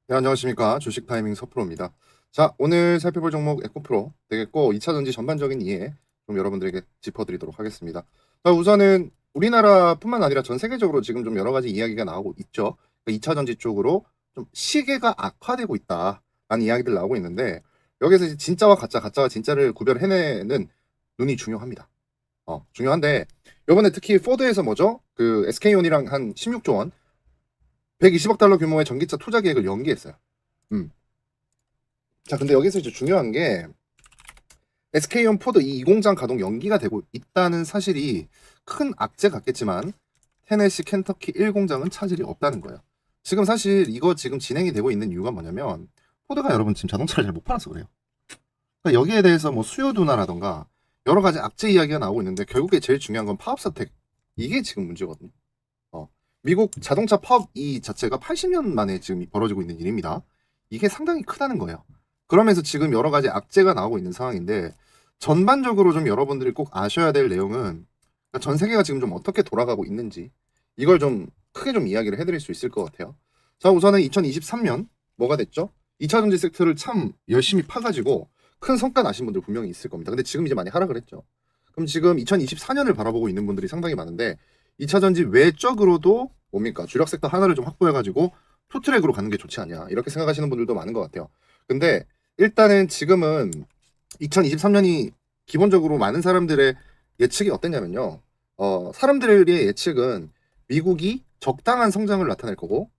네, 안녕하십니까. 주식 타이밍 서프로입니다. 자, 오늘 살펴볼 종목 에코프로 되겠고, 2차 전지 전반적인 이해 좀 여러분들에게 짚어드리도록 하겠습니다. 자, 우선은 우리나라뿐만 아니라 전 세계적으로 지금 좀 여러 가지 이야기가 나오고 있죠. 2차 전지 쪽으로 좀 시계가 악화되고 있다라는 이야기들 나오고 있는데, 여기서 이제 진짜와 가짜, 가짜와 진짜를 구별해내는 눈이 중요합니다. 중요한데, 요번에 특히 포드에서 뭐죠? 그 SK온이랑 한 16조 원, 120억 달러 규모의 전기차 투자 계획을 연기했어요. 음. 자, 근데 여기서 이제 중요한 게 SK온 포드 이 공장 가동 연기가 되고 있다는 사실이 큰 악재 같겠지만 테네시 켄터키 1공장은 차질이 없다는 거예요. 지금 사실 이거 지금 진행이 되고 있는 이유가 뭐냐면 포드가 여러분 지금 자동차를 잘 못 팔아서 그래요. 그러니까 여기에 대해서 뭐 수요 둔화라던가 여러 가지 악재 이야기가 나오고 있는데 결국에 제일 중요한 건 파업 사택 이게 지금 문제거든요. 미국 자동차 파업 이 자체가 80년 만에 지금 벌어지고 있는 일입니다. 이게 상당히 크다는 거예요. 그러면서 지금 여러 가지 악재가 나오고 있는 상황인데 전반적으로 좀 여러분들이 꼭 아셔야 될 내용은 그러니까 전 세계가 지금 좀 어떻게 돌아가고 있는지 이걸 좀 크게 좀 이야기를 해드릴 수 있을 것 같아요. 자, 우선은 2023년 뭐가 됐죠? 2차 전지 섹터를 참 열심히 파가지고 큰 성과 나신 분들 분명히 있을 겁니다. 근데 지금 이제 많이 하락을 했죠. 그럼 지금 2024년을 바라보고 있는 분들이 상당히 많은데 2차 전지 외적으로도 뭡니까? 주력 섹터 하나를 좀 확보해가지고 투트랙으로 가는 게 좋지 않냐 이렇게 생각하시는 분들도 많은 것 같아요. 근데 일단은 지금은 2023년이 기본적으로 많은 사람들의 예측이 어땠냐면요. 사람들의 예측은 미국이 적당한 성장을 나타낼 거고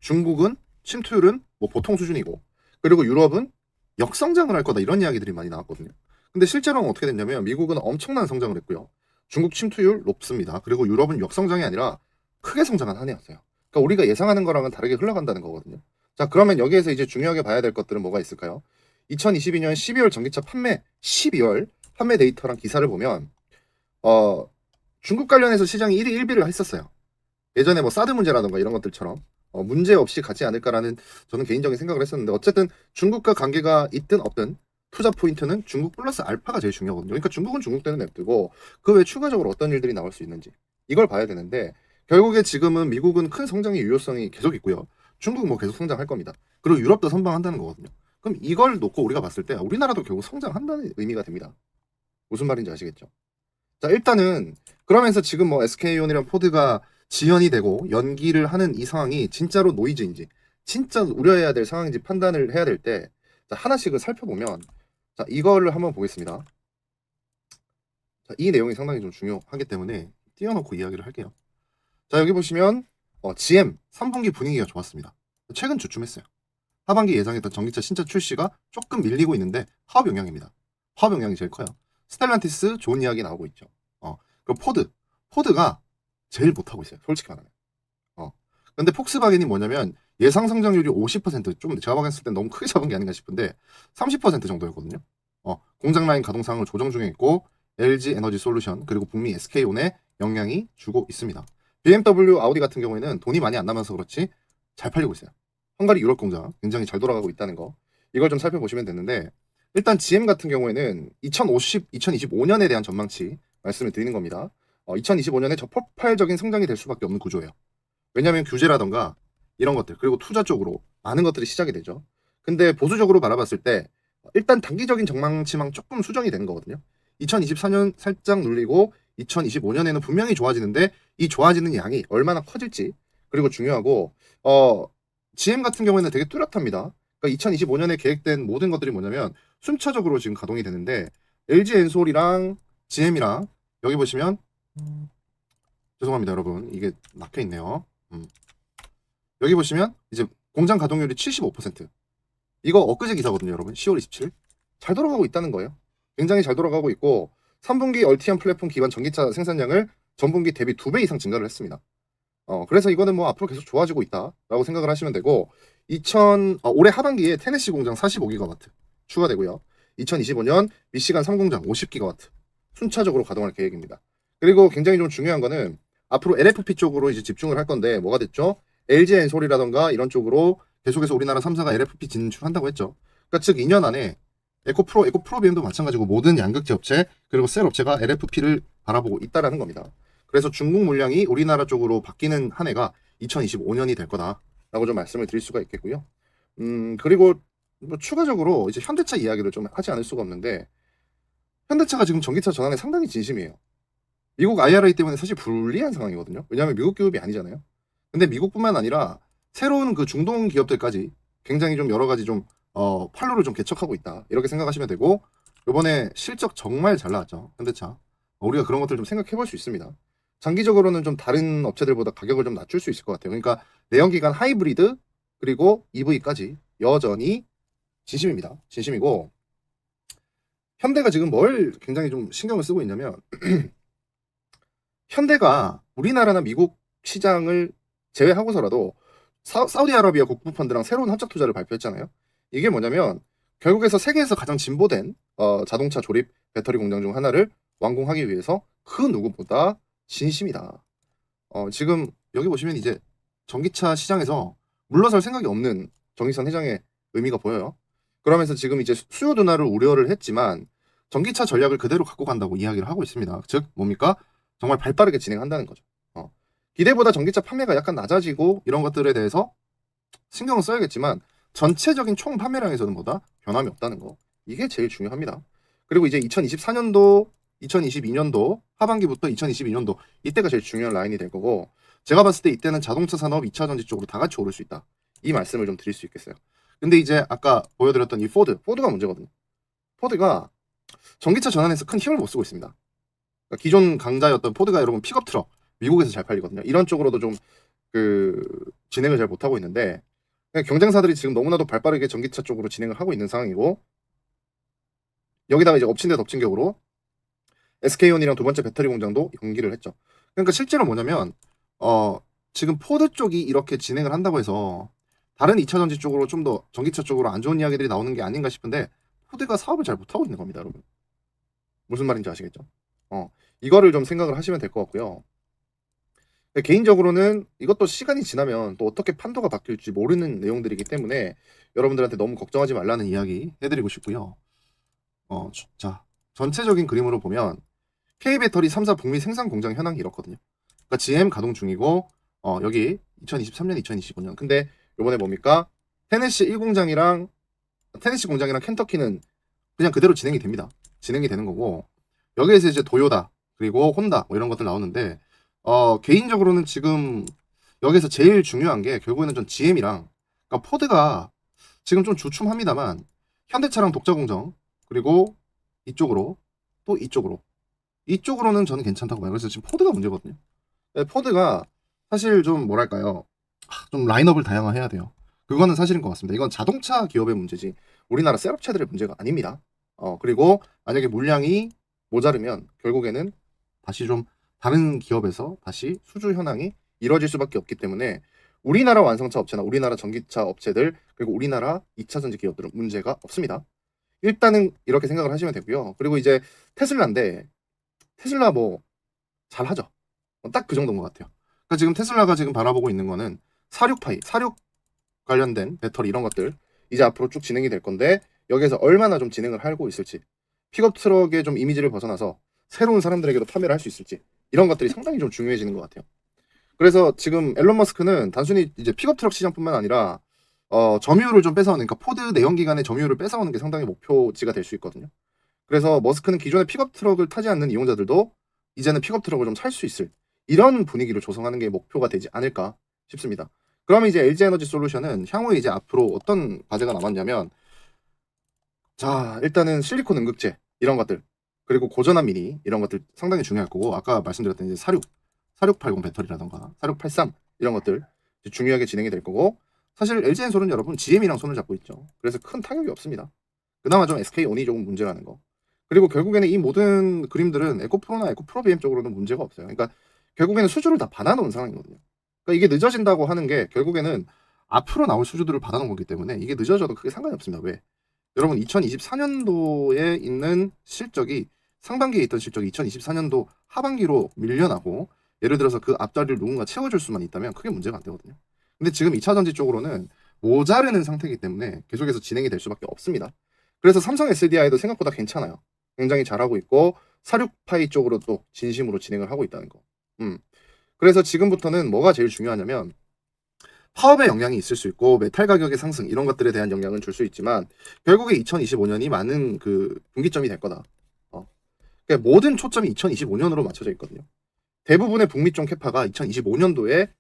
중국은 침투율은 뭐 보통 수준이고 그리고 유럽은 역성장을 할 거다 이런 이야기들이 많이 나왔거든요. 근데 실제로는 어떻게 됐냐면 미국은 엄청난 성장을 했고요. 중국 침투율 높습니다. 그리고 유럽은 역성장이 아니라 크게 성장한 한 해였어요. 그러니까 우리가 예상하는 거랑은 다르게 흘러간다는 거거든요. 자, 그러면 여기에서 이제 중요하게 봐야 될 것들은 뭐가 있을까요? 2022년 12월 전기차 판매 12월 판매 데이터랑 기사를 보면 어, 중국 관련해서 시장이 1위 1비를 했었어요. 예전에 뭐 사드 문제라던가 이런 것들처럼 문제 없이 가지 않을까라는 저는 개인적인 생각을 했었는데 어쨌든 중국과 관계가 있든 없든 투자 포인트는 중국 플러스 알파가 제일 중요하거든요. 그러니까 중국은 중국대로 냅두고 그 외에 추가적으로 어떤 일들이 나올 수 있는지 이걸 봐야 되는데 결국에 지금은 미국은 큰 성장의 유효성이 계속 있고요. 중국은 뭐 계속 성장할 겁니다. 그리고 유럽도 선방한다는 거거든요. 그럼 이걸 놓고 우리가 봤을 때 우리나라도 결국 성장한다는 의미가 됩니다. 무슨 말인지 아시겠죠? 자, 일단은 그러면서 지금 뭐 SK온이랑 포드가 지연이 되고 연기를 하는 이 상황이 진짜로 노이즈인지 진짜 우려해야 될 상황인지 판단을 해야 될 때 하나씩을 살펴보면 자, 이거를 한번 보겠습니다. 자, 이 내용이 상당히 좀 중요하기 때문에 띄워놓고 이야기를 할게요. 자, 여기 보시면 GM 3분기 분위기가 좋았습니다. 최근 주춤했어요. 하반기 예상했던 전기차 신차 출시가 조금 밀리고 있는데 파업 영향입니다. 파업 영향이 제일 커요. 스텔란티스 좋은 이야기 나오고 있죠. 그리고 포드가 제일 못하고 있어요. 솔직히 말하면. 근데 폭스바겐이 뭐냐면 예상 성장률이 50%좀 제가 봤을 땐 너무 크게 잡은 게 아닌가 싶은데 30% 정도였거든요. 공장 라인 가동 상황을 조정 중에 있고 LG 에너지 솔루션 그리고 북미 SK온에 영향이 주고 있습니다. BMW, 아우디 같은 경우에는 돈이 많이 안 남아서 그렇지 잘 팔리고 있어요. 헝가리 유럽 공장 굉장히 잘 돌아가고 있다는 거 이걸 좀 살펴보시면 되는데 일단 GM 같은 경우에는 2025년에 대한 전망치 말씀을 드리는 겁니다. 2025년에 저폭발적인 성장이 될 수밖에 없는 구조예요. 왜냐하면 규제라던가 이런 것들 그리고 투자 쪽으로 많은 것들이 시작이 되죠. 근데 보수적으로 바라봤을 때 일단 단기적인 전망치만 조금 수정이 되는 거거든요. 2024년 살짝 눌리고 2025년에는 분명히 좋아지는데 이 좋아지는 양이 얼마나 커질지 그리고 중요하고 GM 같은 경우에는 되게 뚜렷합니다. 그러니까 2025년에 계획된 모든 것들이 뭐냐면 순차적으로 지금 가동이 되는데 LG 엔솔이랑 GM이랑 여기 보시면 죄송합니다 여러분 이게 막혀 있네요. 여기 보시면 이제 공장 가동률이 75%. 이거 엊그제 기사거든요, 여러분. 10월 27일. 잘 돌아가고 있다는 거예요. 굉장히 잘 돌아가고 있고 3분기 얼티엄 플랫폼 기반 전기차 생산량을 전분기 대비 2배 이상 증가를 했습니다. 그래서 이거는 뭐 앞으로 계속 좋아지고 있다라고 생각을 하시면 되고 올해 하반기에 테네시 공장 45기가와트 추가되고요. 2025년 미시간 3공장 50기가와트 순차적으로 가동할 계획입니다. 그리고 굉장히 좀 중요한 거는 앞으로 LFP 쪽으로 이제 집중을 할 건데 뭐가 됐죠? LG 엔솔이라던가 이런 쪽으로 계속해서 우리나라 3사가 LFP 진출한다고 했죠. 그러니까 즉 2년 안에 에코프로비엠도 마찬가지고 모든 양극재 업체 그리고 셀 업체가 LFP를 바라보고 있다라는 겁니다. 그래서 중국 물량이 우리나라 쪽으로 바뀌는 한 해가 2025년이 될 거다라고 좀 말씀을 드릴 수가 있겠고요. 그리고 뭐 추가적으로 이제 현대차 이야기를 좀 하지 않을 수가 없는데 현대차가 지금 전기차 전환에 상당히 진심이에요. 미국 IRA 때문에 사실 불리한 상황이거든요. 왜냐하면 미국 기업이 아니잖아요. 근데 미국뿐만 아니라 새로운 그 중동 기업들까지 굉장히 좀 여러 가지 좀 판로를 좀 개척하고 있다. 이렇게 생각하시면 되고 이번에 실적 정말 잘 나왔죠. 현대차. 우리가 그런 것들 좀 생각해 볼 수 있습니다. 장기적으로는 좀 다른 업체들보다 가격을 좀 낮출 수 있을 것 같아요. 그러니까 내연기관 하이브리드 그리고 EV까지 여전히 진심입니다. 진심이고 현대가 지금 뭘 굉장히 좀 신경을 쓰고 있냐면 현대가 우리나라나 미국 시장을 제외하고서라도 사우디아라비아 국부 펀드랑 새로운 합작 투자를 발표했잖아요. 이게 뭐냐면 결국에서 세계에서 가장 진보된 자동차 조립 배터리 공장 중 하나를 완공하기 위해서 그 누구보다 진심이다. 지금 여기 보시면 이제 전기차 시장에서 물러설 생각이 없는 정의선 회장의 의미가 보여요. 그러면서 지금 이제 수요 둔화를 우려를 했지만 전기차 전략을 그대로 갖고 간다고 이야기를 하고 있습니다. 즉 뭡니까? 정말 발빠르게 진행한다는 거죠. 기대보다 전기차 판매가 약간 낮아지고 이런 것들에 대해서 신경을 써야겠지만 전체적인 총 판매량에서는 보다 변함이 없다는 거. 이게 제일 중요합니다. 그리고 이제 2024년도, 2022년도 하반기부터 2022년도 이때가 제일 중요한 라인이 될 거고 제가 봤을 때 이때는 자동차 산업 2차 전지 쪽으로 다 같이 오를 수 있다. 이 말씀을 좀 드릴 수 있겠어요. 근데 이제 아까 보여드렸던 이 포드가 문제거든요. 포드가 전기차 전환에서 큰 힘을 못 쓰고 있습니다. 그러니까 기존 강자였던 포드가 여러분 픽업 트럭 미국에서 잘 팔리거든요. 이런 쪽으로도 좀 그 진행을 잘 못하고 있는데 경쟁사들이 지금 너무나도 발빠르게 전기차 쪽으로 진행을 하고 있는 상황이고 여기다가 이제 엎친 데 덮친 격으로 SK온이랑 두 번째 배터리 공장도 연기를 했죠. 그러니까 실제로 뭐냐면 지금 포드 쪽이 이렇게 진행을 한다고 해서 다른 2차 전지 쪽으로 좀 더 전기차 쪽으로 안 좋은 이야기들이 나오는 게 아닌가 싶은데 포드가 사업을 잘 못하고 있는 겁니다, 여러분. 무슨 말인지 아시겠죠? 이거를 좀 생각을 하시면 될 것 같고요. 개인적으로는 이것도 시간이 지나면 또 어떻게 판도가 바뀔지 모르는 내용들이기 때문에 여러분들한테 너무 걱정하지 말라는 이야기 해드리고 싶고요. 자, 전체적인 그림으로 보면 K배터리 3사 북미 생산 공장 현황이 이렇거든요. 그러니까 GM 가동 중이고 여기 2023년, 2025년. 근데 요번에 뭡니까? 테네시 1공장이랑 테네시 공장이랑 켄터키는 그냥 그대로 진행이 됩니다. 진행이 되는 거고 여기에서 이제 도요다 그리고 혼다 뭐 이런 것들 나오는데 개인적으로는 지금 여기서 제일 중요한 게 결국에는 전 GM이랑 그러니까 포드가 지금 좀 주춤합니다만 현대차랑 독자 공정 그리고 이쪽으로 또 이쪽으로는 저는 괜찮다고 봐요. 그래서 지금 포드가 문제거든요. 포드가 사실 좀 뭐랄까요? 좀 라인업을 다양화해야 돼요. 그거는 사실인 것 같습니다. 이건 자동차 기업의 문제지 우리나라 셋업체들의 문제가 아닙니다. 그리고 만약에 물량이 모자르면 결국에는 다시 좀 다른 기업에서 다시 수주 현황이 이루어질 수밖에 없기 때문에 우리나라 완성차 업체나 우리나라 전기차 업체들 그리고 우리나라 2차 전지 기업들은 문제가 없습니다. 일단은 이렇게 생각을 하시면 되고요. 그리고 이제 테슬라인데 테슬라 뭐 잘하죠. 딱 그 정도인 것 같아요. 그러니까 지금 테슬라가 지금 바라보고 있는 거는 사륙 관련된 배터리 이런 것들 이제 앞으로 쭉 진행이 될 건데 여기에서 얼마나 좀 진행을 하고 있을지 픽업 트럭의 좀 이미지를 벗어나서 새로운 사람들에게도 판매를 할 수 있을지 이런 것들이 상당히 좀 중요해지는 것 같아요. 그래서 지금 앨런 머스크는 단순히 이제 픽업 트럭 시장뿐만 아니라 점유율을 좀 뺏어오는 그러니까 포드 내연기관의 점유율을 뺏어오는 게 상당히 목표지가 될 수 있거든요. 그래서 머스크는 기존의 픽업 트럭을 타지 않는 이용자들도 이제는 픽업 트럭을 좀 살 수 있을 이런 분위기를 조성하는 게 목표가 되지 않을까 싶습니다. 그러면 이제 LG 에너지 솔루션은 향후에 이제 앞으로 어떤 과제가 남았냐면 자 일단은 실리콘 응급제 이런 것들 그리고 고전압 미니 이런 것들 상당히 중요할 거고 아까 말씀드렸던 이제 4680 배터리라던가 4683 이런 것들 중요하게 진행이 될 거고 사실 LG엔솔은 여러분 GM이랑 손을 잡고 있죠. 그래서 큰 타격이 없습니다. 그나마 좀 SK온이 조금 문제라는 거. 그리고 결국에는 이 모든 그림들은 에코프로나 에코프로 BM 쪽으로는 문제가 없어요. 그러니까 결국에는 수주를 다 받아놓은 상황이거든요. 그러니까 이게 늦어진다고 하는 게 결국에는 앞으로 나올 수주들을 받아놓은 거기 때문에 이게 늦어져도 크게 상관이 없습니다. 왜? 여러분 2024년도에 있는 실적이 상반기에 있던 실적이 2024년도 하반기로 밀려나고 예를 들어서 그 앞자리를 누군가 채워줄 수만 있다면 크게 문제가 안 되거든요. 근데 지금 2차 전지 쪽으로는 모자르는 상태이기 때문에 계속해서 진행이 될 수밖에 없습니다. 그래서 삼성 SDI도 생각보다 괜찮아요. 굉장히 잘하고 있고 사륙파이 쪽으로 또 진심으로 진행을 하고 있다는 거. 그래서 지금부터는 뭐가 제일 중요하냐면 파업의 영향이 있을 수 있고 메탈 가격의 상승 이런 것들에 대한 영향은 줄 수 있지만 결국에 2025년이 많은 그 분기점이 될 거다. 그러니까 모든 초점이 2025년으로 맞춰져 있거든요. 대부분의 북미 쪽 캐파가 2025년도에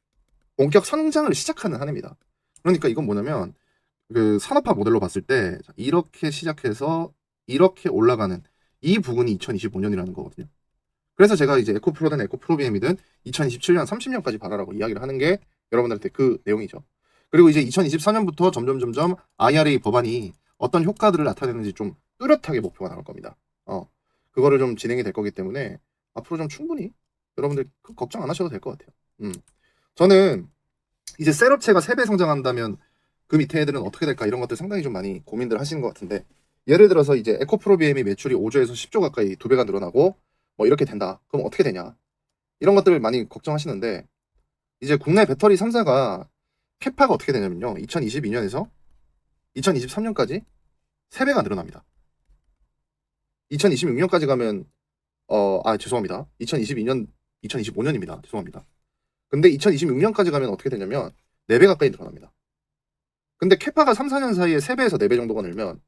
본격 성장을 시작하는 한 해입니다. 그러니까 이건 뭐냐면 그 산업화 모델로 봤을 때 이렇게 시작해서 이렇게 올라가는 이 부분이 2025년이라는 거거든요. 그래서 제가 이제 에코프로든 에코프로비엠이든 2027년, 30년까지 봐라라고 이야기를 하는 게 여러분들한테 그 내용이죠. 그리고 이제 2024년부터 점점 IRA 법안이 어떤 효과들을 나타내는지 좀 뚜렷하게 목표가 나올 겁니다. 그거를 좀 진행이 될 거기 때문에 앞으로 좀 충분히 여러분들 걱정 안 하셔도 될 것 같아요. 저는 이제 셀업체가 3배 성장한다면 그 밑에 애들은 어떻게 될까 이런 것들 상당히 좀 많이 고민들 하시는 것 같은데 예를 들어서 이제 에코프로비엠이 매출이 5조에서 10조 가까이 2배가 늘어나고 뭐 이렇게 된다. 그럼 어떻게 되냐? 이런 것들을 많이 걱정하시는데 이제 국내 배터리 3사가 캐파가 어떻게 되냐면요. 2022년에서 2023년까지 3배가 늘어납니다. 2026년까지 가면 죄송합니다. 2025년입니다. 죄송합니다. 근데 2026년까지 가면 어떻게 되냐면 4배 가까이 늘어납니다. 근데 캐파가 3, 4년 사이에 3배에서 4배 정도가 늘면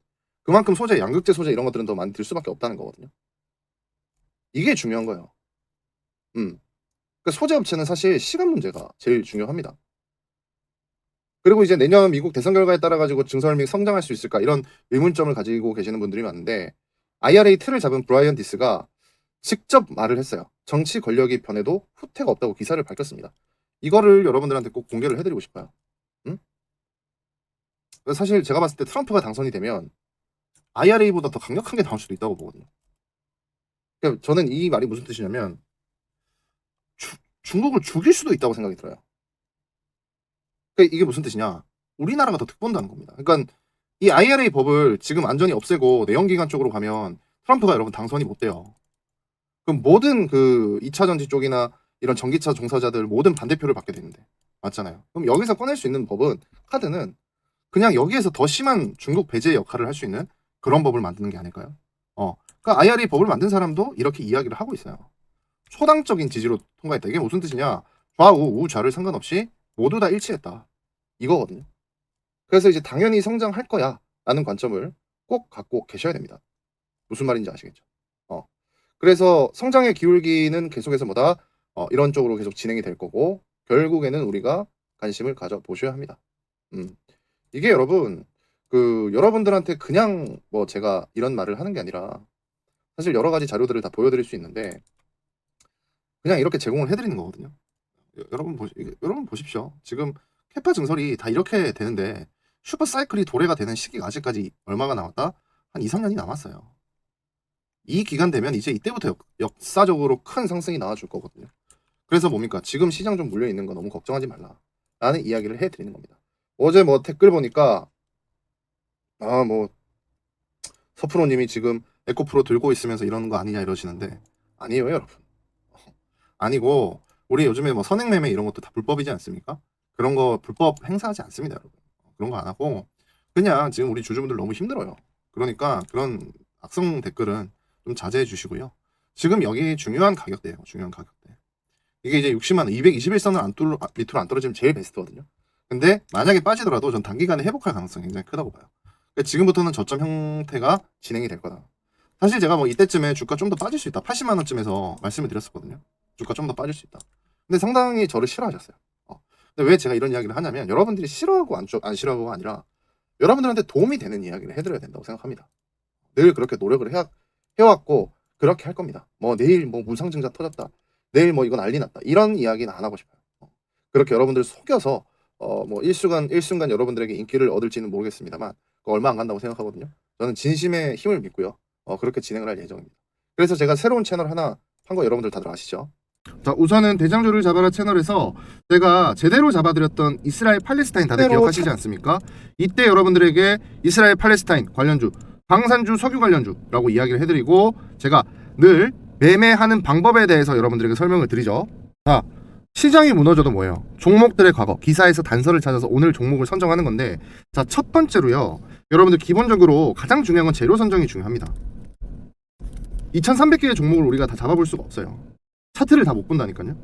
그만큼 소재, 양극재 소재 이런 것들은 더 많이 들 수밖에 없다는 거거든요. 이게 중요한 거예요. 그러니까 소재 업체는 사실 시간 문제가 제일 중요합니다. 그리고 이제 내년 미국 대선 결과에 따라 가지고 증설믹 성장할 수 있을까 이런 의문점을 가지고 계시는 분들이 많은데 IRA 틀을 잡은 브라이언 디스가 직접 말을 했어요. 정치 권력이 변해도 후퇴가 없다고 기사를 밝혔습니다. 이거를 여러분들한테 꼭 공개를 해드리고 싶어요. 사실 제가 봤을 때 트럼프가 당선이 되면 IRA보다 더 강력한 게 나올 수도 있다고 보거든요. 그러니까 저는 이 말이 무슨 뜻이냐면 중국을 죽일 수도 있다고 생각이 들어요. 그러니까 이게 무슨 뜻이냐? 우리나라가 더 득본다는 겁니다. 그러니까 이 IRA 법을 지금 완전히 없애고 내연기관 쪽으로 가면 트럼프가 여러분 당선이 못 돼요. 그럼 모든 그 2차 전지 쪽이나 이런 전기차 종사자들 모든 반대표를 받게 되는데 맞잖아요. 그럼 여기서 꺼낼 수 있는 법은 카드는 그냥 여기에서 더 심한 중국 배제 역할을 할 수 있는 그런 법을 만드는 게 아닐까요? 그러니까 IRA 법을 만든 사람도 이렇게 이야기를 하고 있어요. 초당적인 지지로 통과했다. 이게 무슨 뜻이냐? 좌우, 우좌를 상관없이 모두 다 일치했다. 이거거든요. 그래서 이제 당연히 성장할 거야 라는 관점을 꼭 갖고 계셔야 됩니다. 무슨 말인지 아시겠죠? 그래서 성장의 기울기는 계속해서 뭐다? 이런 쪽으로 계속 진행이 될 거고 결국에는 우리가 관심을 가져보셔야 합니다. 이게 여러분 여러분들한테 그냥 뭐 제가 이런 말을 하는 게 아니라 사실 여러 가지 자료들을 다 보여드릴 수 있는데 그냥 이렇게 제공을 해드리는 거거든요. 여러분 보십시오. 지금 캐파 증설이 다 이렇게 되는데 슈퍼 사이클이 도래가 되는 시기가 아직까지 얼마가 남았다? 한 2, 3년이 남았어요. 이 기간 되면 이제 이때부터 역사적으로 큰 상승이 나와줄 거거든요. 그래서 뭡니까? 지금 시장 좀 물려있는 거 너무 걱정하지 말라 라는 이야기를 해드리는 겁니다. 어제 뭐 댓글 보니까 서프로님이 지금 에코프로 들고 있으면서 이러는 거 아니냐 이러시는데 아니에요 여러분. 아니고 우리 요즘에 뭐 선행매매 이런 것도 다 불법이지 않습니까? 그런 거 불법 행사하지 않습니다 여러분. 그런 거 안 하고 그냥 지금 우리 주주분들 너무 힘들어요. 그러니까 그런 악성 댓글은 좀 자제해 주시고요. 지금 여기 중요한 가격대예요. 중요한 가격대. 이게 이제 60만 원, 221선을 밑으로 안 떨어지면 제일 베스트거든요. 근데 만약에 빠지더라도 전 단기간에 회복할 가능성이 굉장히 크다고 봐요. 그러니까 지금부터는 저점 형태가 진행이 될 거다. 사실 제가 뭐 이때쯤에 주가 좀 더 빠질 수 있다. 80만 원쯤에서 말씀을 드렸었거든요. 주가 좀 더 빠질 수 있다. 근데 상당히 저를 싫어하셨어요. 근데 왜 제가 이런 이야기를 하냐면 여러분들이 싫어하고 안 싫어하고가 아니라 여러분들한테 도움이 되는 이야기를 해드려야 된다고 생각합니다. 늘 그렇게 노력을 해왔고 그렇게 할 겁니다. 뭐 내일 뭐 무상증자 터졌다. 내일 뭐 이건 난리 났다. 이런 이야기는 안 하고 싶어요. 그렇게 여러분들 속여서 뭐 일순간 여러분들에게 인기를 얻을지는 모르겠습니다만 얼마 안 간다고 생각하거든요. 저는 진심의 힘을 믿고요. 그렇게 진행을 할 예정입니다. 그래서 제가 새로운 채널 하나 한 거 여러분들 다들 아시죠? 자, 우선은 대장조를 잡아라 채널에서 제가 제대로 잡아드렸던 이스라엘 팔레스타인 다들 기억하시지 않습니까? 이때 여러분들에게 이스라엘 팔레스타인 관련주, 방산주, 석유 관련주라고 이야기를 해드리고 제가 늘 매매하는 방법에 대해서 여러분들에게 설명을 드리죠. 자, 시장이 무너져도 뭐예요? 종목들의 과거, 기사에서 단서를 찾아서 오늘 종목을 선정하는 건데 자, 첫 번째로요. 여러분들 기본적으로 가장 중요한 건 재료 선정이 중요합니다. 2300개의 종목을 우리가 다 잡아볼 수가 없어요. 차트를 다 못 본다니까요.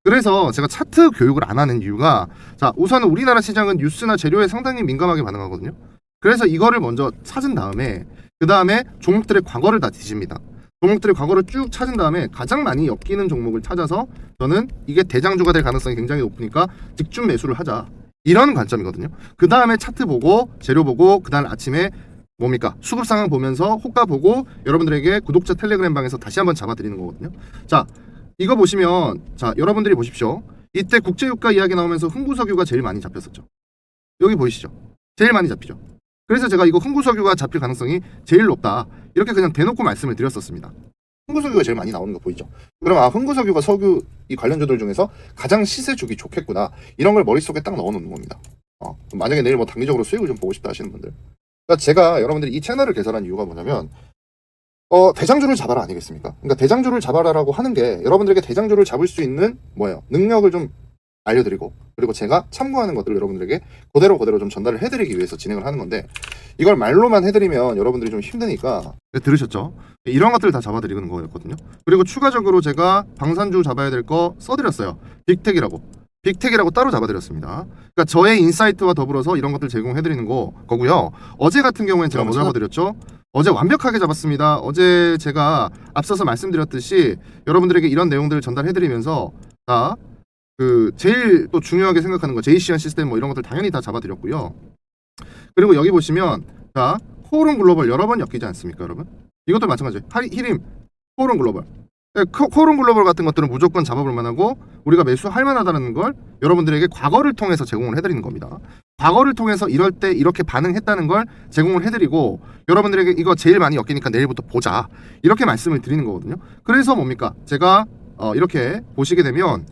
그래서 제가 차트 교육을 안 하는 이유가, 자, 우선 우리나라 시장은 뉴스나 재료에 상당히 민감하게 반응하거든요. 그래서 이거를 먼저 찾은 다음에 그 다음에 종목들의 과거를 다 뒤집니다. 종목들의 과거를 쭉 찾은 다음에 가장 많이 엮이는 종목을 찾아서 저는 이게 대장주가 될 가능성이 굉장히 높으니까 직중 매수를 하자, 이런 관점이거든요. 그 다음에 차트 보고 재료 보고 그 다음 아침에 뭡니까? 수급 상황 보면서 호가 보고 여러분들에게 구독자 텔레그램 방에서 다시 한번 잡아드리는 거거든요. 자, 이거 보시면, 자, 여러분들이 보십시오. 이때 국제유가 이야기 나오면서 흥구석유가 제일 많이 잡혔었죠. 여기 보이시죠? 제일 많이 잡히죠. 그래서 제가 이거 흥구석유가 잡힐 가능성이 제일 높다, 이렇게 그냥 대놓고 말씀을 드렸었습니다. 흥구석유가 제일 많이 나오는 거 보이죠? 그럼 흥구석유가 석유 이 관련주들 중에서 가장 시세 주기 좋겠구나, 이런 걸 머릿속에 딱 넣어놓는 겁니다. 만약에 내일 뭐 단기적으로 수익을 좀 보고 싶다 하시는 분들, 그러니까 제가 여러분들이 이 채널을 개설한 이유가 뭐냐면, 대장주를 잡아라 아니겠습니까? 그러니까 대장주를 잡아라라고 하는 게 여러분들에게 대장주를 잡을 수 있는 뭐예요? 능력을 좀 알려드리고, 그리고 제가 참고하는 것들을 여러분들에게 그대로 좀 전달을 해드리기 위해서 진행을 하는 건데, 이걸 말로만 해드리면 여러분들이 좀 힘드니까. 네, 들으셨죠? 이런 것들을 다 잡아드리는 거였거든요. 그리고 추가적으로 제가 방산주 잡아야 될 거 써드렸어요. 빅텍이라고 따로 잡아드렸습니다. 그러니까 저의 인사이트와 더불어서 이런 것들 제공해드리는 거고요. 어제 같은 경우에는 제가 뭐 잡아드렸죠? 어제 완벽하게 잡았습니다. 어제 제가 앞서서 말씀드렸듯이 여러분들에게 이런 내용들을 전달해드리면서 다 제일 또 중요하게 생각하는 거, 제이시안 시스템 뭐 이런 것들 당연히 다 잡아드렸고요. 그리고 여기 보시면, 자, 코오롱 글로벌 여러 번 엮이지 않습니까, 여러분? 이것도 마찬가지예요. 히림, 코오롱 글로벌. 코오롱 글로벌 같은 것들은 무조건 잡아볼 만하고 우리가 매수할 만하다는 걸 여러분들에게 과거를 통해서 제공을 해드리는 겁니다. 과거를 통해서 이럴 때 이렇게 반응했다는 걸 제공을 해드리고, 여러분들에게 이거 제일 많이 엮이니까 내일부터 보자, 이렇게 말씀을 드리는 거거든요. 그래서 뭡니까? 제가 이렇게 보시게 되면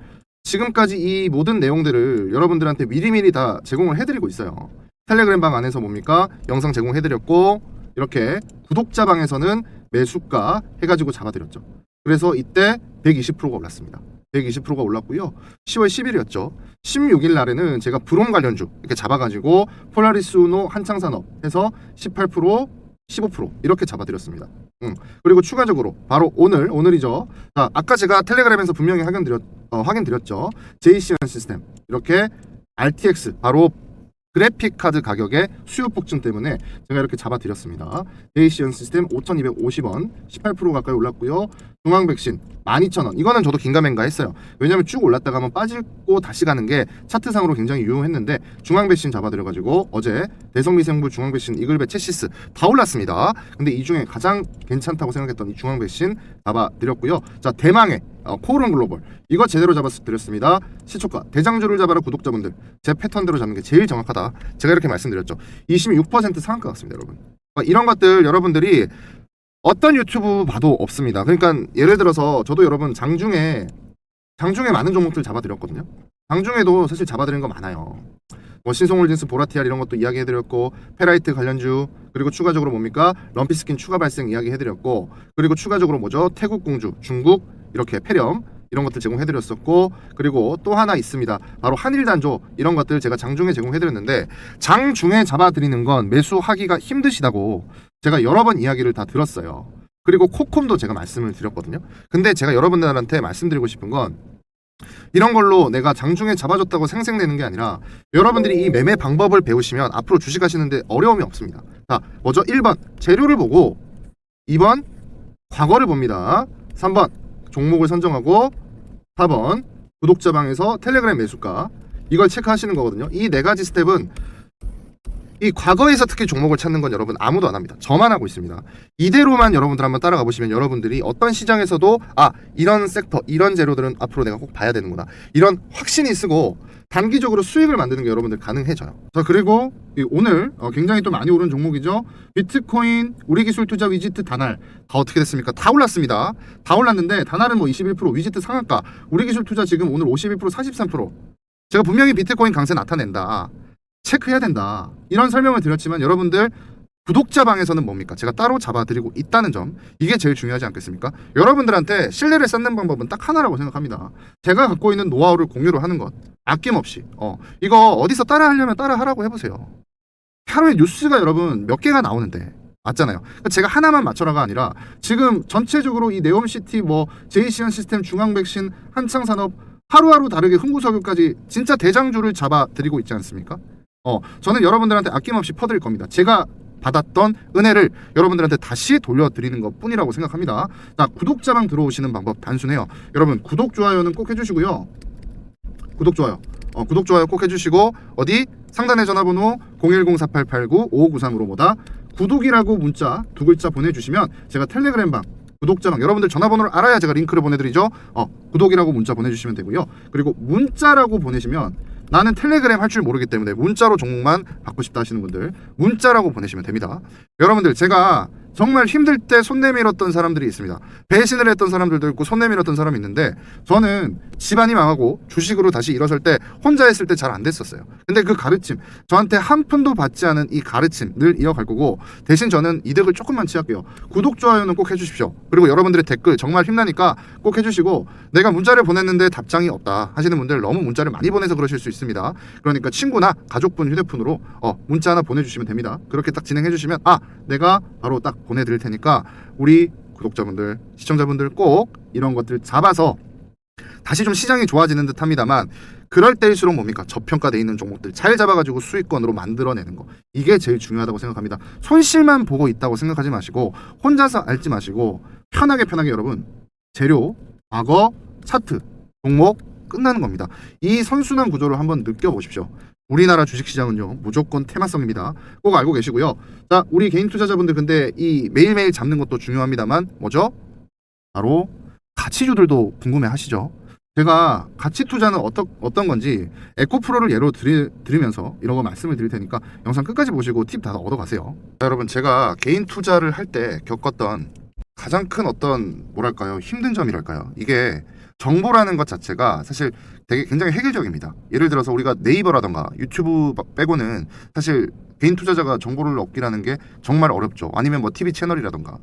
지금까지 이 모든 내용들을 여러분들한테 미리미리 다 제공을 해드리고 있어요. 텔레그램 방 안에서 뭡니까? 영상 제공해드렸고, 이렇게 구독자 방에서는 매수가 해가지고 잡아드렸죠. 그래서 이때 120%가 올랐습니다. 120%가 올랐고요. 10월 10일이었죠. 16일 날에는 제가 브롬 관련주 이렇게 잡아가지고 폴라리스 우노 한창산업 해서 18%, 15% 이렇게 잡아드렸습니다. 그리고 추가적으로 바로 오늘이죠. 자, 아까 제가 텔레그램에서 분명히 확인드렸죠. 제이시안 시스템 이렇게 RTX 바로 그래픽 카드 가격의 수요 폭증 때문에 제가 이렇게 잡아드렸습니다. 제이시안 시스템 5,250원 18% 가까이 올랐고요. 중앙백신 12,000원. 이거는 저도 긴가민가 했어요. 왜냐면 쭉 올랐다가 한번 빠지고 다시 가는 게 차트상으로 굉장히 유용했는데, 중앙백신 잡아드려가지고 어제 대성미생물 중앙백신 이글베 체시스 다 올랐습니다. 근데 이 중에 가장 괜찮다고 생각했던 이 중앙백신 잡아드렸고요. 자, 대망의 코오롱 글로벌 이거 제대로 잡아드렸습니다. 시초가 대장주를 잡아라 구독자분들, 제 패턴대로 잡는 게 제일 정확하다, 제가 이렇게 말씀드렸죠. 26% 상한가 같습니다, 여러분. 이런 것들 여러분들이 어떤 유튜브 봐도 없습니다. 그러니까 예를 들어서 저도 여러분 장중에 많은 종목들 잡아드렸거든요. 장중에도 사실 잡아드린 거 많아요. 뭐 신성홀딩스, 보라티알 이런 것도 이야기해드렸고, 페라이트 관련주, 그리고 추가적으로 뭡니까? 럼피스킨 추가 발생 이야기해드렸고, 그리고 추가적으로 뭐죠? 태국 공주, 중국 이렇게 폐렴 이런 것들 제공해드렸었고, 그리고 또 하나 있습니다. 바로 한일단조 이런 것들 제가 장중에 제공해드렸는데, 장중에 잡아드리는 건 매수하기가 힘드시다고 제가 여러 번 이야기를 다 들었어요. 그리고 코콤도 제가 말씀을 드렸거든요. 근데 제가 여러분들한테 말씀드리고 싶은 건, 이런 걸로 내가 장중에 잡아줬다고 생색내는 게 아니라 여러분들이 이 매매 방법을 배우시면 앞으로 주식하시는데 어려움이 없습니다. 자, 먼저 1번 재료를 보고, 2번 과거를 봅니다. 3번 종목을 선정하고, 4번 구독자 방에서 텔레그램 매수가, 이걸 체크하시는 거거든요. 이 네 가지 스텝은 이 과거에서 특히 종목을 찾는 건 여러분 아무도 안 합니다. 저만 하고 있습니다. 이대로만 여러분들 한번 따라가 보시면 여러분들이 어떤 시장에서도 이런 섹터, 이런 재료들은 앞으로 내가 꼭 봐야 되는구나, 이런 확신이 쓰고 단기적으로 수익을 만드는 게 여러분들 가능해져요. 자, 그리고 오늘 굉장히 또 많이 오른 종목이죠. 비트코인, 우리기술투자, 위지트, 다날 다 어떻게 됐습니까? 다 올랐습니다. 다 올랐는데 다날은 뭐 21%, 위지트 상한가, 우리기술투자 지금 오늘 51%, 43%. 제가 분명히 비트코인 강세 나타낸다, 체크해야 된다, 이런 설명을 드렸지만 여러분들 구독자 방에서는 뭡니까? 제가 따로 잡아드리고 있다는 점, 이게 제일 중요하지 않겠습니까? 여러분들한테 신뢰를 쌓는 방법은 딱 하나라고 생각합니다. 제가 갖고 있는 노하우를 공유를 하는 것, 아낌없이. 이거 어디서 따라하려면 따라하라고 해보세요. 하루에 뉴스가 여러분 몇 개가 나오는데, 맞잖아요. 그러니까 제가 하나만 맞춰라가 아니라 지금 전체적으로 이 네옴시티, 뭐 제이시안 시스템, 중앙백신, 한창산업, 하루하루 다르게 흥구석유까지 진짜 대장주를 잡아드리고 있지 않습니까? 저는 여러분들한테 아낌없이 퍼드릴 겁니다. 제가 받았던 은혜를 여러분들한테 다시 돌려드리는 것 뿐이라고 생각합니다. 자, 구독자방 들어오시는 방법 단순해요. 여러분 구독, 좋아요는 꼭 해주시고요. 구독, 좋아요. 구독, 좋아요 꼭 해주시고 어디 상단의 전화번호 010-4889-5593으로 뭐다 구독이라고 문자 두 글자 보내주시면 제가 텔레그램방 구독자방 여러분들 전화번호를 알아야 제가 링크를 보내드리죠. 구독이라고 문자 보내주시면 되고요. 그리고 문자라고 보내시면 나는 텔레그램 할 줄 모르기 때문에 문자로 종목만 받고 싶다 하시는 분들 문자라고 보내시면 됩니다. 여러분들 제가 정말 힘들 때 손 내밀었던 사람들이 있습니다. 배신을 했던 사람들도 있고 손 내밀었던 사람이 있는데 저는 집안이 망하고 주식으로 다시 일어설 때 혼자 했을 때 잘 안 됐었어요. 근데 그 가르침 저한테 한 푼도 받지 않은 이 가르침 늘 이어갈 거고 대신 저는 이득을 조금만 취할게요. 구독, 좋아요는 꼭 해주십시오. 그리고 여러분들의 댓글 정말 힘나니까 꼭 해주시고 내가 문자를 보냈는데 답장이 없다 하시는 분들 너무 문자를 많이 보내서 그러실 수 있습니다. 그러니까 친구나 가족분 휴대폰으로 문자 하나 보내주시면 됩니다. 그렇게 딱 진행해 주시면 내가 바로 딱 보내드릴 테니까 우리 구독자분들 시청자분들 꼭 이런 것들 잡아서 다시 좀 시장이 좋아지는 듯 합니다만 그럴 때일수록 뭡니까 저평가돼 있는 종목들 잘 잡아가지고 수익권으로 만들어내는 거 이게 제일 중요하다고 생각합니다. 손실만 보고 있다고 생각하지 마시고 혼자서 앓지 마시고 편하게 여러분 재료, 악어, 차트, 종목 끝나는 겁니다. 이 선순환 구조를 한번 느껴보십시오. 우리나라 주식시장은요 무조건 테마성입니다. 꼭 알고 계시고요. 자, 우리 개인 투자자분들 근데 이 매일매일 잡는 것도 중요합니다만 뭐죠? 바로 가치주들도 궁금해 하시죠. 제가 가치 투자는 어떤 건지 에코프로를 예로 들으면서 이런 거 말씀을 드릴 테니까 영상 끝까지 보시고 팁 다 얻어가세요. 자, 여러분 제가 개인 투자를 할 때 겪었던 가장 큰 어떤 뭐랄까요 힘든 점이랄까요 이게 정보라는 것 자체가 사실 되게 굉장히 획일적입니다. 예를 들어서 우리가 네이버라던가 유튜브 빼고는 사실 개인 투자자가 정보를 얻기라는 게 정말 어렵죠. 아니면 뭐 TV 채널이라던가.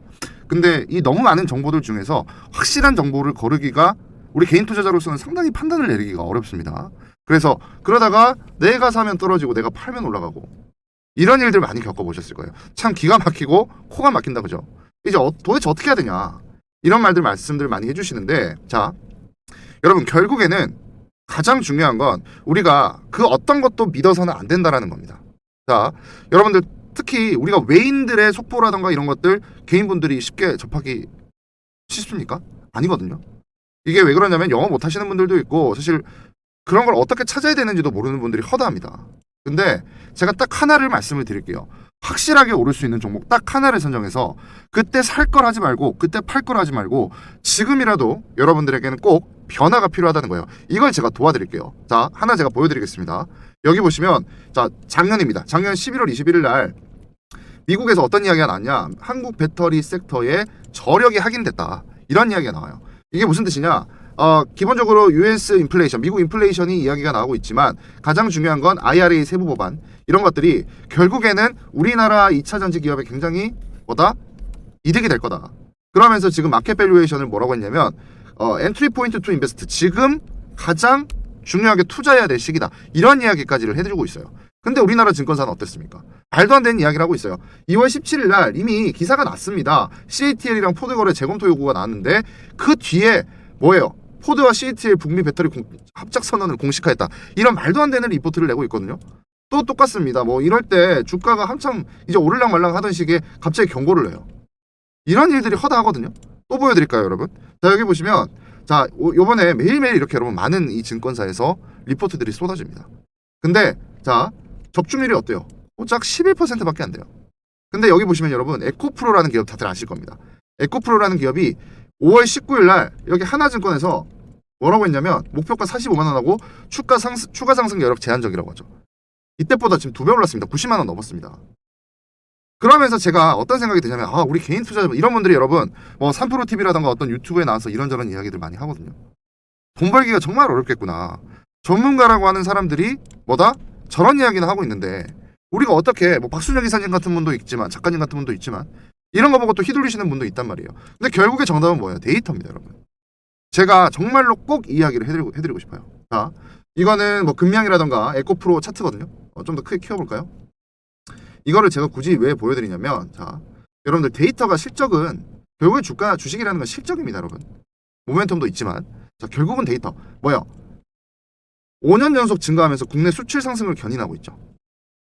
근데 이 너무 많은 정보들 중에서 확실한 정보를 거르기가 우리 개인 투자자로서는 상당히 판단을 내리기가 어렵습니다. 그래서 그러다가 내가 사면 떨어지고 내가 팔면 올라가고 이런 일들 많이 겪어보셨을 거예요. 참 기가 막히고 코가 막힌다 그죠? 이제 도대체 어떻게 해야 되냐 이런 말씀들 많이 해주시는데 자 여러분 결국에는 가장 중요한 건 우리가 그 어떤 것도 믿어서는 안 된다라는 겁니다. 자 여러분들 특히 우리가 외인들의 속보라던가 이런 것들 개인분들이 쉽게 접하기 쉽습니까? 아니거든요. 이게 왜 그러냐면 영어 못 하시는 분들도 있고 사실 그런 걸 어떻게 찾아야 되는지도 모르는 분들이 허다합니다. 근데 제가 딱 하나를 말씀을 드릴게요. 확실하게 오를 수 있는 종목 딱 하나를 선정해서 그때 살 걸 하지 말고 그때 팔 걸 하지 말고 지금이라도 여러분들에게는 꼭 변화가 필요하다는 거예요. 이걸 제가 도와드릴게요. 자, 하나 제가 보여드리겠습니다. 여기 보시면 자 작년입니다. 작년 11월 21일 날 미국에서 어떤 이야기가 나왔냐 한국 배터리 섹터의 저력이 확인됐다 이런 이야기가 나와요. 이게 무슨 뜻이냐 기본적으로 US 인플레이션, 미국 인플레이션이 이야기가 나오고 있지만 가장 중요한 건 IRA 세부 법안 이런 것들이 결국에는 우리나라 2차 전지 기업에 굉장히 이득이 될 거다. 그러면서 지금 마켓 밸류에이션을 뭐라고 했냐면 엔트리 포인트 투 인베스트 지금 가장 중요하게 투자해야 될 시기다. 이런 이야기까지를 해드리고 있어요. 근데 우리나라 증권사는 어땠습니까? 말도 안 되는 이야기를 하고 있어요. 2월 17일 날 이미 기사가 났습니다. CATL이랑 포드 거래 재검토 요구가 나왔는데 그 뒤에 뭐예요? 포드와 CATL 북미 배터리 합작 선언을 공식화했다. 이런 말도 안 되는 리포트를 내고 있거든요. 또 똑같습니다. 뭐 이럴 때 주가가 한참 이제 오르락 말락 하던 시기에 갑자기 경고를 내요. 이런 일들이 허다하거든요. 또 보여드릴까요, 여러분? 자, 여기 보시면 자 요번에 매일매일 이렇게 여러분 많은 이 증권사에서 리포트들이 쏟아집니다. 근데 자 적중률이 어때요? 고작 11%밖에 안 돼요. 근데 여기 보시면 여러분 에코프로라는 기업 다들 아실 겁니다. 에코프로라는 기업이 5월 19일 날 여기 하나증권에서 뭐라고 했냐면 목표가 45만 원하고 추가 상승 여력 제한적이라고 하죠. 이때보다 지금 2배 올랐습니다. 90만 원 넘었습니다. 그러면서 제가 어떤 생각이 드냐면 우리 개인 투자자 이런 분들이 여러분 뭐 3프로TV라던가 어떤 유튜브에 나와서 이런저런 이야기들 많이 하거든요. 돈 벌기가 정말 어렵겠구나. 전문가라고 하는 사람들이 저런 이야기는 하고 있는데 우리가 어떻게 뭐 박순혁 이사님 같은 분도 있지만 작가님 같은 분도 있지만 이런 거 보고 또 휘둘리시는 분도 있단 말이에요. 근데 결국에 정답은 뭐예요? 데이터입니다, 여러분. 제가 정말로 꼭 이야기를 해드리고 싶어요. 자, 이거는 뭐 금양이라던가 에코프로 차트거든요. 좀 더 크게 키워볼까요? 이거를 제가 굳이 왜 보여드리냐면 자, 여러분들 데이터가 실적은 결국에 주식이라는 건 실적입니다, 여러분. 모멘텀도 있지만 자, 결국은 데이터 뭐예요? 5년 연속 증가하면서 국내 수출 상승을 견인하고 있죠.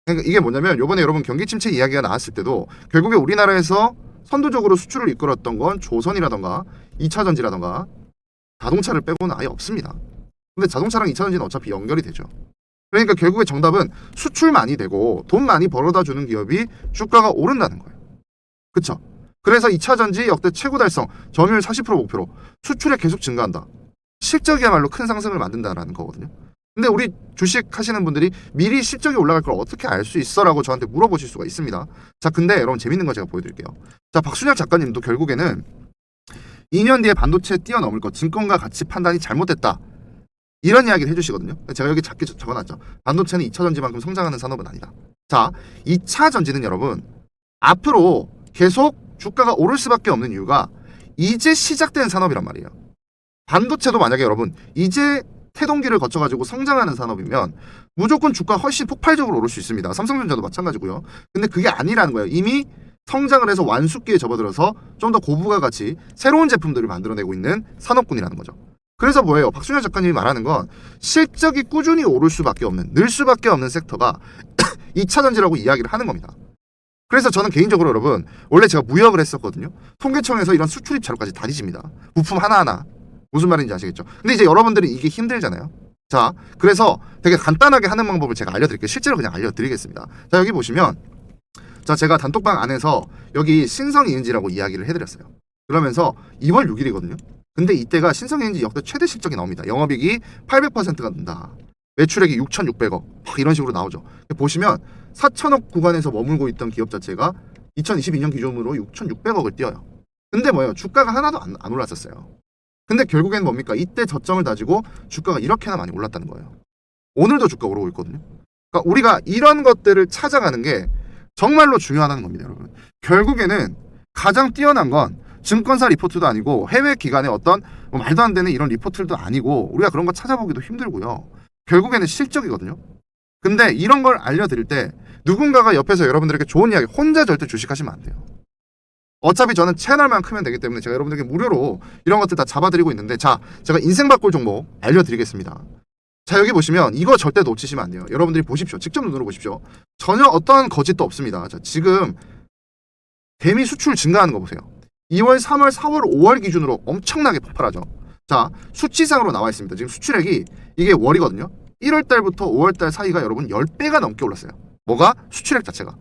그러니까 이게 뭐냐면 요번에 여러분 경기 침체 이야기가 나왔을 때도 결국에 우리나라에서 선도적으로 수출을 이끌었던 건 조선이라던가 2차전지라던가 자동차를 빼고는 아예 없습니다. 근데 자동차랑 2차전지는 어차피 연결이 되죠. 그러니까 결국에 정답은 수출 많이 되고 돈 많이 벌어다 주는 기업이 주가가 오른다는 거예요. 그쵸? 그래서 2차전지 역대 최고 달성, 점유율 40% 목표로 수출에 계속 증가한다. 실적이야말로 큰 상승을 만든다라는 거거든요. 근데 우리 주식 하시는 분들이 미리 실적이 올라갈 걸 어떻게 알 수 있어? 라고 저한테 물어보실 수가 있습니다. 자, 근데 여러분 재밌는 거 제가 보여드릴게요. 자, 박순혁 작가님도 결국에는 2년 뒤에 반도체 뛰어넘을 것, 증권가 가치 판단이 잘못됐다. 이런 이야기를 해주시거든요. 제가 여기 작게 적어놨죠. 반도체는 2차전지만큼 성장하는 산업은 아니다. 자, 2차전지는 여러분 앞으로 계속 주가가 오를 수밖에 없는 이유가 이제 시작된 산업이란 말이에요. 반도체도 만약에 여러분 이제 태동기를 거쳐가지고 성장하는 산업이면 무조건 주가 훨씬 폭발적으로 오를 수 있습니다. 삼성전자도 마찬가지고요. 근데 그게 아니라는 거예요. 이미 성장을 해서 완숙기에 접어들어서 좀 더 고부가 가치 새로운 제품들을 만들어내고 있는 산업군이라는 거죠. 그래서 뭐예요? 박순혁 작가님이 말하는 건 실적이 꾸준히 오를 수밖에 없는, 늘 수밖에 없는 섹터가 2차전지라고 이야기를 하는 겁니다. 그래서 저는 개인적으로 여러분 원래 제가 무역을 했었거든요. 통계청에서 이런 수출입 자료까지 다 뒤집니다. 부품 하나하나. 무슨 말인지 아시겠죠? 근데 이제 여러분들이 이게 힘들잖아요. 자, 그래서 되게 간단하게 하는 방법을 제가 알려드릴게요. 실제로 그냥 알려드리겠습니다. 자, 여기 보시면 자, 제가 단톡방 안에서 여기 신성이은지라고 이야기를 해드렸어요. 그러면서 2월 6일이거든요. 근데 이때가 신성이은지 역대 최대 실적이 나옵니다. 영업이익이 800%가 는다. 매출액이 6,600억. 막 이런 식으로 나오죠. 보시면 4천억 구간에서 머물고 있던 기업 자체가 2022년 기준으로 6,600억을 띄어요. 근데 뭐예요? 주가가 하나도 안 올랐었어요. 근데 결국엔 뭡니까? 이때 저점을 다지고 주가가 이렇게나 많이 올랐다는 거예요. 오늘도 주가 오르고 있거든요. 그러니까 우리가 이런 것들을 찾아가는 게 정말로 중요하다는 겁니다, 여러분. 결국에는 가장 뛰어난 건 증권사 리포트도 아니고 해외 기관의 어떤 뭐 말도 안 되는 이런 리포트도 아니고 우리가 그런 거 찾아보기도 힘들고요. 결국에는 실적이거든요. 근데 이런 걸 알려드릴 때 누군가가 옆에서 여러분들에게 좋은 이야기, 혼자 절대 주식하시면 안 돼요. 어차피 저는 채널만 크면 되기 때문에 제가 여러분들에게 무료로 이런 것들 다 잡아드리고 있는데, 자, 제가 인생 바꿀 종목 알려드리겠습니다. 자, 여기 보시면 이거 절대 놓치시면 안 돼요. 여러분들이 보십시오. 직접 눈으로 보십시오. 전혀 어떠한 거짓도 없습니다. 자, 지금 대미 수출 증가하는 거 보세요. 2월, 3월, 4월, 5월 기준으로 엄청나게 폭발하죠. 자, 수치상으로 나와 있습니다. 지금 수출액이 이게 월이거든요. 1월 달부터 5월 달 사이가 여러분 10배가 넘게 올랐어요. 뭐가? 수출액 자체가.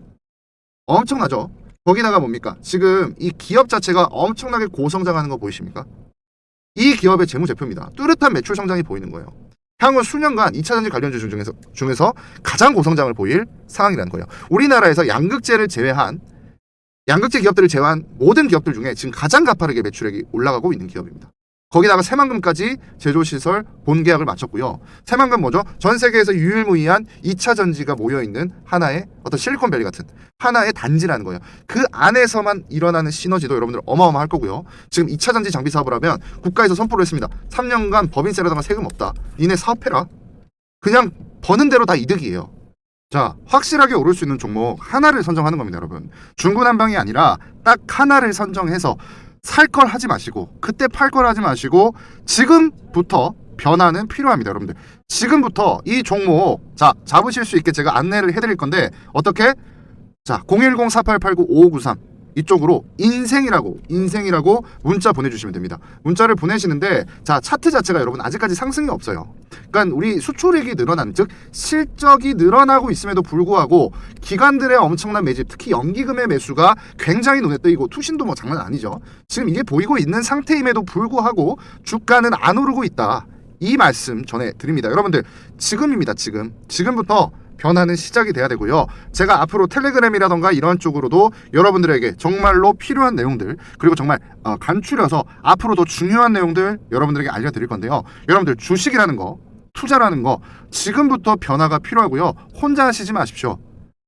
엄청나죠? 거기다가 뭡니까? 지금 이 기업 자체가 엄청나게 고성장하는 거 보이십니까? 이 기업의 재무제표입니다. 뚜렷한 매출 성장이 보이는 거예요. 향후 수년간 2차전지 관련주 중에서 가장 고성장을 보일 상황이라는 거예요. 우리나라에서 양극재를 제외한 양극재 기업들을 제외한 모든 기업들 중에 지금 가장 가파르게 매출액이 올라가고 있는 기업입니다. 거기다가 새만금까지 제조시설 본계약을 마쳤고요. 새만금 뭐죠? 전 세계에서 유일무이한 2차 전지가 모여있는 하나의 어떤 실리콘밸리 같은 하나의 단지라는 거예요. 그 안에서만 일어나는 시너지도 여러분들 어마어마할 거고요. 지금 2차 전지 장비 사업을 하면 국가에서 선포를 했습니다. 3년간 법인세라든가 세금 없다. 니네 사업해라. 그냥 버는 대로 다 이득이에요. 자, 확실하게 오를 수 있는 종목 하나를 선정하는 겁니다, 여러분. 중구난방이 아니라 딱 하나를 선정해서 살 걸 하지 마시고 그때 팔 걸 하지 마시고 지금부터 변화는 필요합니다, 여러분들. 지금부터 이 종목 자 잡으실 수 있게 제가 안내를 해드릴 건데 어떻게? 자, 010-4889-5593 이쪽으로 인생이라고 문자 보내주시면 됩니다. 문자를 보내시는데 자, 차트 자체가 여러분 아직까지 상승이 없어요. 그러니까 우리 수출액이 늘어나는, 즉 실적이 늘어나고 있음에도 불구하고 기관들의 엄청난 매집, 특히 연기금의 매수가 굉장히 눈에 띄고 투신도 뭐 장난 아니죠. 지금 이게 보이고 있는 상태임에도 불구하고 주가는 안 오르고 있다. 이 말씀 전해드립니다. 여러분들 지금입니다. 지금부터 변화는 시작이 돼야 되고요. 제가 앞으로 텔레그램이라던가 이런 쪽으로도 여러분들에게 정말로 필요한 내용들, 그리고 정말 간추려서 앞으로도 중요한 내용들 여러분들에게 알려드릴 건데요. 여러분들 주식이라는 거, 투자라는 거 지금부터 변화가 필요하고요. 혼자 하시지 마십시오.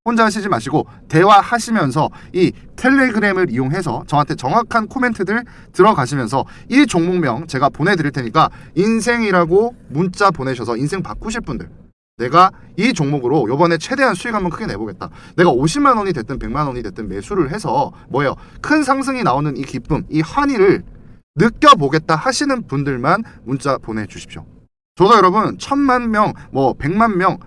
혼자 하시지 마시고 대화하시면서 이 텔레그램을 이용해서 저한테 정확한 코멘트들 들어가시면서 이 종목명 제가 보내드릴 테니까 인생이라고 문자 보내셔서 인생 바꾸실 분들, 내가 이 종목으로 이번에 최대한 수익 한번 크게 내보겠다. 내가 50만 원이 됐든 100만 원이 됐든 매수를 해서 뭐예요? 큰 상승이 나오는 이 기쁨, 이 환희를 느껴보겠다 하시는 분들만 문자 보내주십시오. 저도 여러분 1000만 명, 뭐 100만 명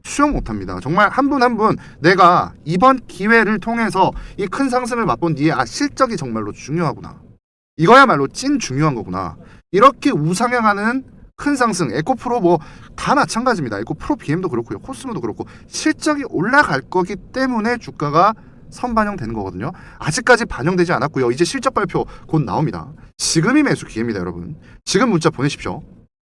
수용 못합니다. 정말 한 분 한 분 내가 이번 기회를 통해서 이 큰 상승을 맛본 뒤에 실적이 정말로 중요하구나. 이거야말로 찐 중요한 거구나. 이렇게 우상향하는 큰 상승, 에코프로 뭐 다 마찬가지입니다. 에코프로 BM도 그렇고요. 코스모도 그렇고 실적이 올라갈 거기 때문에 주가가 선반영되는 거거든요. 아직까지 반영되지 않았고요. 이제 실적 발표 곧 나옵니다. 지금이 매수 기회입니다, 여러분. 지금 문자 보내십시오.